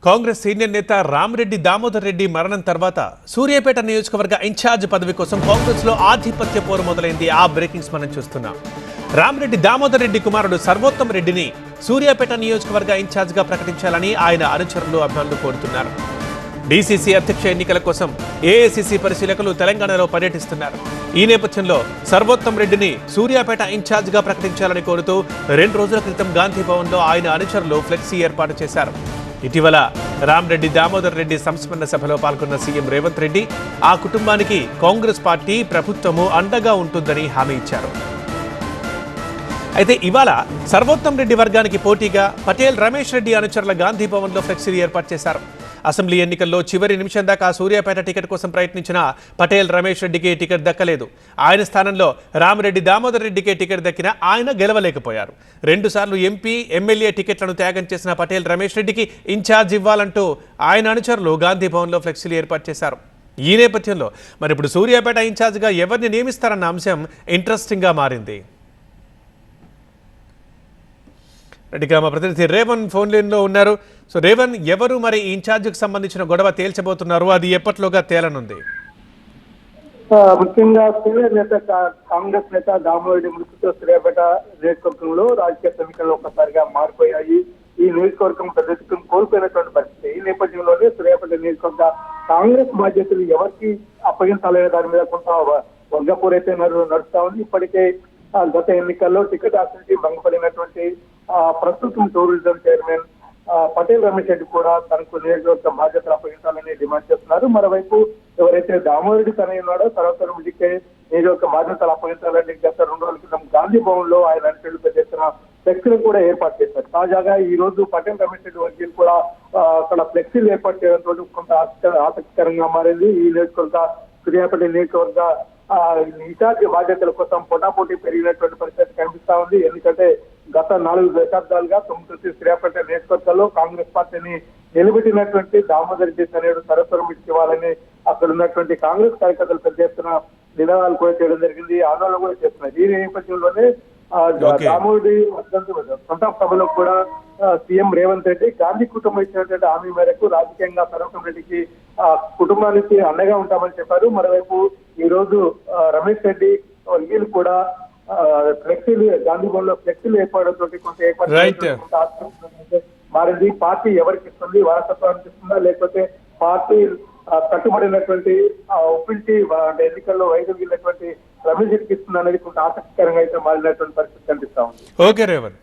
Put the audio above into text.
Congress senior నేత రామిరెడ్డి దామోదర్ రెడ్డి మరణం తర్వాత సూర్యాపేట నియోజకవర్గ ఇన్ఛార్జ్ పదవి కోసం కాంగ్రెస్ లో ఆధిపత్య పోరు మొదలైంది. ఆ బ్రేకింగ్స్ మనం చూస్తున్నాం. రామిరెడ్డి దామోదర్ రెడ్డి కుమారుడు సర్వోత్తమ్ రెడ్డిని సూర్యాపేట నియోజకవర్గ ఇన్ఛార్జ్ గా ప్రకటించాలని ఆయన అనుచరులు అభిమానులు కోరుతున్నారు. డీసీసీ అధ్యక్ష ఎన్నికల కోసం ఏఐసీసీ పరిశీలకులు తెలంగాణలో పర్యటిస్తున్నారు. ఈ నేపథ్యంలో సర్వోత్తమ్ రెడ్డిని సూర్యాపేట ఇన్ఛార్జ్ గా ప్రకటించాలని కోరుతూ 2 రోజుల క్రితం గాంధీ భవన్ లో ఆయన అనుచరులు ఫ్లెక్సీ ఏర్పాటు చేశారు. ఇటీవల రామిరెడ్డి దామోదర్ రెడ్డి సంస్మరణ సభలో పాల్గొన్న సీఎం రేవంత్ రెడ్డి ఆ కుటుంబానికి కాంగ్రెస్ పార్టీ ప్రభుత్వము అండగా ఉంటుందని హామీ ఇచ్చారు. అయితే ఇవాళ సర్వోత్తమ్ రెడ్డి వర్గానికి పోటీగా పటేల్ రమేష్ రెడ్డి అనుచరుల గాంధీ భవన్ లో ఫ్లెక్సీలు ఏర్పాటు చేశారు. అసెంబ్లీ ఎన్నికల్లో చివరి నిమిషం దాకా సూర్యాపేట టికెట్ కోసం ప్రయత్నించిన పటేల్ రమేష్ రెడ్డికి టికెట్ దక్కలేదు. ఆయన స్థానంలో రామిరెడ్డి దామోదర్ రెడ్డికే టికెట్ దక్కినా ఆయన గెలవలేకపోయారు. 2 సార్లు ఎంపీ ఎమ్మెల్యే టికెట్లను త్యాగం చేసిన పటేల్ రమేష్ రెడ్డికి ఇన్ఛార్జ్ ఇవ్వాలంటూ ఆయన అనుచరులు గాంధీ భవన్లో ఫ్లెక్సీలు ఏర్పాటు చేశారు. ఈ నేపథ్యంలో మరి ఇప్పుడు సూర్యాపేట ఇన్ఛార్జ్గా ఎవరిని నియమిస్తారన్న అంశం ఇంట్రెస్టింగ్గా మారింది. రెడ్డిగా మా ప్రతినిధి రేవన్ ఫోన్ లైన్లో ఉన్నారు. సో రేవన్, ఎవరు మరి ఇన్ఛార్జికి సంబంధించిన గొడవ తేల్చబోతున్నారు? అది ఎప్పట్లోగా తేలనుంది? ముఖ్యంగా సీనియర్ నేత కాంగ్రెస్ నేత దామోదర్ మృతితో సూర్యాపేట నియోజకవర్గంలో రాజకీయ సమీకరణలు ఒక్కసారిగా మారిపోయాయి. ఈ నియోజకవర్గం ప్రజెంట్ కోల్పోయినటువంటి పరిస్థితి. ఈ నేపథ్యంలోనే సూర్యాపేట నియోజకవర్గ కాంగ్రెస్ బాధ్యతలు ఎవరికి అప్పగించాలనే దాని మీద కొంత వర్గపూర్ అయితే నడుస్తా ఉంది. ఇప్పటికే గత ఎన్నికల్లో టికెట్ ఆశించి భంగపడినటువంటి ప్రస్తుతం టూరిజం చైర్మన్ పటేల్ రమేష్ రెడ్డి కూడా తనకు నియోజకవర్గ బాధ్యతలు అప్పగించాలని డిమాండ్ చేస్తున్నారు. మరోవైపు ఎవరైతే దామోదర్ రెడ్డి తనయ్య ఉన్నాడో సర్వోత్తమ్ రెడ్డికి నియోజకవర్గ బాధ్యతలు అప్పగించాలని గత 2 రోజుల క్రితం గాంధీ భవన్ లో ఆయన అనుచరులు పెద్ద ఎత్తున ఫ్లెక్సీలు కూడా ఏర్పాటు చేశారు. తాజాగా ఈ రోజు పటేల్ రమేష్ రెడ్డి వర్గీయులు కూడా అక్కడ ఫ్లెక్సీలు ఏర్పాటు చేయడంతో కొంత ఆసక్తికరంగా మారింది. ఈ నియోజకవర్గ సూర్యాపేట నియోజకవర్గ ఇన్ఛార్జి బాధ్యతల కోసం పోటాపోటీ పెరిగినటువంటి పరిస్థితి కనిపిస్తా ఉంది. ఎందుకంటే గత 4 దశాబ్దాలుగా తొమ్మిది సూర్యాపేట నియోజకవర్గాల్లో కాంగ్రెస్ పార్టీని నిలబెట్టినటువంటి దామోదర్ రెడ్డి తనయుడు సర్వోత్తమ్ రెడ్డికి ఇవ్వాలని అక్కడ ఉన్నటువంటి కాంగ్రెస్ కార్యకర్తలు పెద్ద ఎత్తున నినాదాలు కూడా చేయడం జరిగింది, ఆందోళన కూడా చేస్తున్నారు. ఈ నేపథ్యంలోనే దామోదర్ సొంత సభలో కూడా సీఎం రేవంత్ రెడ్డి గాంధీ కుటుంబం ఇచ్చినటువంటి హామీ మేరకు రాజకీయంగా సర్వోత్తమ్ రెడ్డికి కుటుంబానికి అండగా ఉంటామని చెప్పారు. మరోవైపు ఈ రోజు రమేష్ రెడ్డి వీళ్ళు కూడా ఫ్లెక్సీలు గాంధీ భవన్ లో ఫ్లెక్సీలు ఏర్పడడంతో కొంత మారింది. పార్టీ ఎవరికి ఇస్తుంది, వారసత్వానికి ఇస్తుందా లేకపోతే పార్టీ కట్టుబడినటువంటి ఒప్పించి అంటే ఎన్నికల్లో వైదొలిగినటువంటి రమేష్ రెడ్డికి ఇస్తుందా అనేది కొంత ఆసక్తికరంగా అయితే మారినటువంటి పరిస్థితి కనిపిస్తా ఉంది. ఓకే రేవన్.